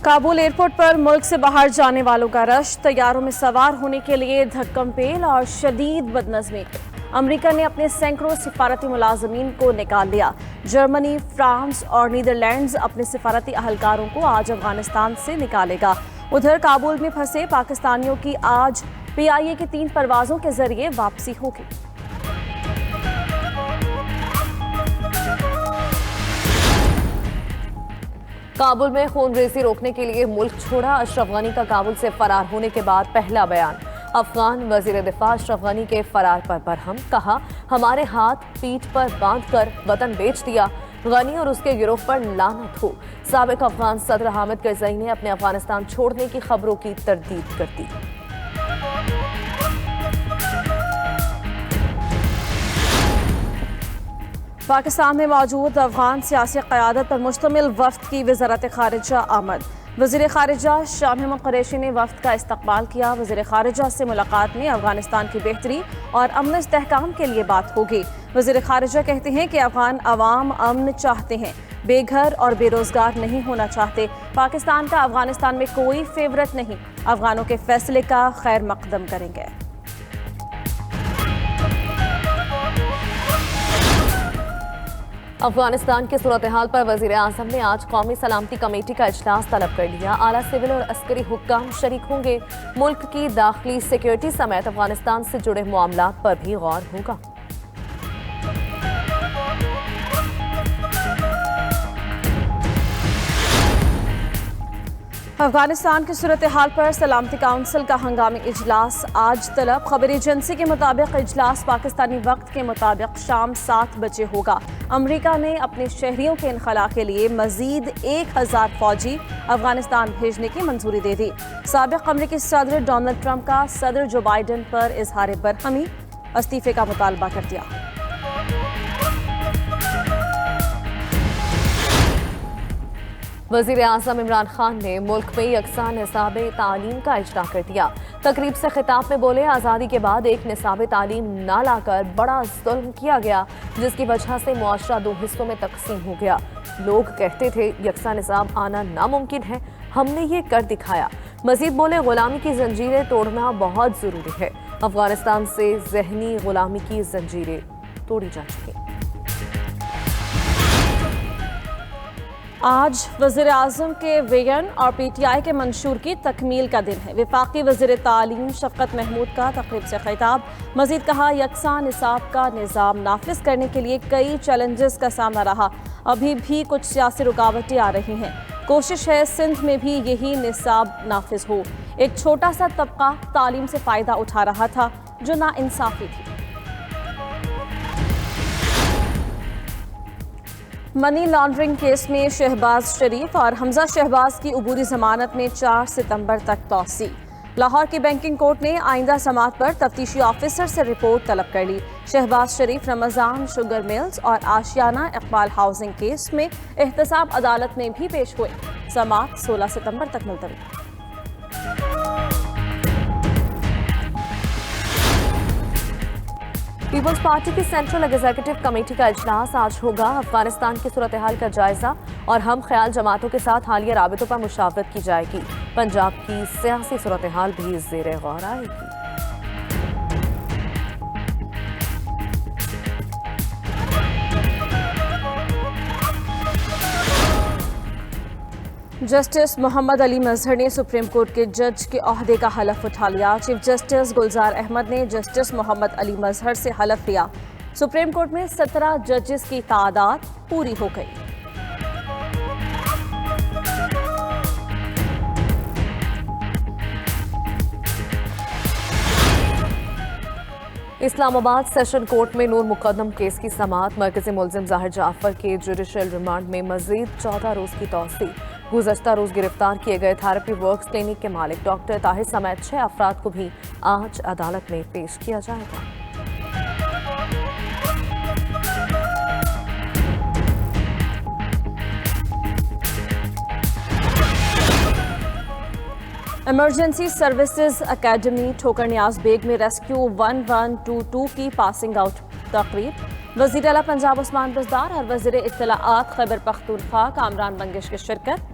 Kabul airport پر ملک سے باہر جانے والوں کا رش، طیاروں میں سوار ہونے کے لیے دھکم پیل اور شدید بدنظمی۔ امریکہ نے اپنے سینکڑوں سفارتی ملازمین کو نکال لیا۔ جرمنی، فرانس اور نیدرلینڈز اپنے سفارتی اہلکاروں کو آج افغانستان سے نکالے گا۔ ادھر کابل میں پھنسے پاکستانیوں کی آج PIA کی 3 پروازوں کے ذریعے واپسی ہوگی۔ کابل میں خون ریزی روکنے کے لیے ملک چھوڑا، اشرف غنی کا کابل سے فرار ہونے کے بعد پہلا بیان۔ افغان وزیر دفاع اشرف غنی کے فرار پر برہم، کہا ہمارے ہاتھ پیٹھ پر باندھ کر وطن بیچ دیا، غنی اور اس کے گروہ پر لعنت ہو۔ سابق افغان صدر حامد کرزئی نے اپنے افغانستان چھوڑنے کی خبروں کی تردید کر دی۔ پاکستان میں موجود افغان سیاسی قیادت پر مشتمل وفد کی وزارت خارجہ آمد۔ وزیر خارجہ شاہ محمود قریشی نے وفد کا استقبال کیا۔ وزیر خارجہ سے ملاقات میں افغانستان کی بہتری اور امن استحکام کے لیے بات ہوگی۔ وزیر خارجہ کہتے ہیں کہ افغان عوام امن چاہتے ہیں، بے گھر اور بے روزگار نہیں ہونا چاہتے۔ پاکستان کا افغانستان میں کوئی فیورٹ نہیں، افغانوں کے فیصلے کا خیر مقدم کریں گے۔ افغانستان کی صورتحال پر وزیر اعظم نے آج قومی سلامتی کمیٹی کا اجلاس طلب کر لیا۔ اعلیٰ سول اور عسکری حکام شریک ہوں گے۔ ملک کی داخلی سیکیورٹی سمیت افغانستان سے جڑے معاملات پر بھی غور ہوگا۔ افغانستان کی صورتحال پر سلامتی کونسل کا ہنگامی اجلاس آج طلب۔ خبر ایجنسی کے مطابق اجلاس پاکستانی وقت کے مطابق شام 7 بجے ہوگا۔ امریکہ نے اپنے شہریوں کے انخلاء کے لیے مزید 1000 فوجی افغانستان بھیجنے کی منظوری دے دی۔ سابق امریکی صدر ڈونلڈ ٹرمپ کا صدر جو بائیڈن پر اظہار برہمی، استعفے کا مطالبہ کر دیا۔ وزیر اعظم عمران خان نے ملک میں یکساں نصاب تعلیم کا اجرا کر دیا۔ تقریب سے خطاب میں بولے، آزادی کے بعد ایک نصاب تعلیم نہ لا کر بڑا ظلم کیا گیا، جس کی وجہ سے معاشرہ 2 حصوں میں تقسیم ہو گیا۔ لوگ کہتے تھے یکساں نصاب آنا ناممکن ہے، ہم نے یہ کر دکھایا۔ مزید بولے، غلامی کی زنجیریں توڑنا بہت ضروری ہے۔ افغانستان سے ذہنی غلامی کی زنجیریں توڑی جا چکی۔ آج وزیر اعظم کے ویژن اور PTI کے منشور کی تکمیل کا دن ہے۔ وفاقی وزیر تعلیم شفقت محمود کا تقریب سے خطاب، مزید کہا یکساں نصاب کا نظام نافذ کرنے کے لیے کئی چیلنجز کا سامنا رہا، ابھی بھی کچھ سیاسی رکاوٹیں آ رہی ہیں۔ کوشش ہے سندھ میں بھی یہی نصاب نافذ ہو۔ ایک چھوٹا سا طبقہ تعلیم سے فائدہ اٹھا رہا تھا جو ناانصافی تھی۔ منی لانڈرنگ کیس میں شہباز شریف اور حمزہ شہباز کی عبوری ضمانت میں 4 ستمبر تک توسیع۔ لاہور کی بینکنگ کورٹ نے آئندہ سماعت پر تفتیشی آفیسر سے رپورٹ طلب کر لی۔ شہباز شریف رمضان شوگر ملز اور آشیانہ اقبال ہاؤسنگ کیس میں احتساب عدالت میں بھی پیش ہوئے۔ سماعت 16 ستمبر تک ملتوی۔ پیپلز پارٹی کی سینٹرل ایگزیکٹو کمیٹی کا اجلاس آج ہوگا۔ افغانستان کی صورتحال کا جائزہ اور ہم خیال جماعتوں کے ساتھ حالیہ رابطوں پر مشاورت کی جائے گی۔ پنجاب کی سیاسی صورتحال بھی زیر غور آئے گی۔ جسٹس محمد علی مظہر نے سپریم کورٹ کے جج کے عہدے کا حلف اٹھا لیا۔ چیف جسٹس گلزار احمد نے جسٹس محمد علی مظہر سے حلف لیا۔ سپریم کورٹ میں 17 ججز کی تعداد پوری ہو گئی۔ اسلام آباد سیشن کورٹ میں نور مقدم کیس کی سماعت، مرکزی ملزم ظاہر جعفر کے جوڈیشل ریمانڈ میں مزید 14 روز کی توسیع۔ گزشتہ روز گرفتار کیے گئے تھراپی ورکس کلینک کے مالک ڈاکٹر طاہر سمیت 6 افراد کو بھی آج عدالت میں پیش کیا جائے گا۔ ایمرجنسی سروسز اکیڈمی ٹھوکر نیاز بیگ میں ریسکیو 1122 کی پاسنگ آؤٹ تقریب، وزیر اعلیٰ پنجاب عثمان بزدار اور وزیر اطلاعات خیبر پختونخوا کامران منگش کی شرکت۔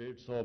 150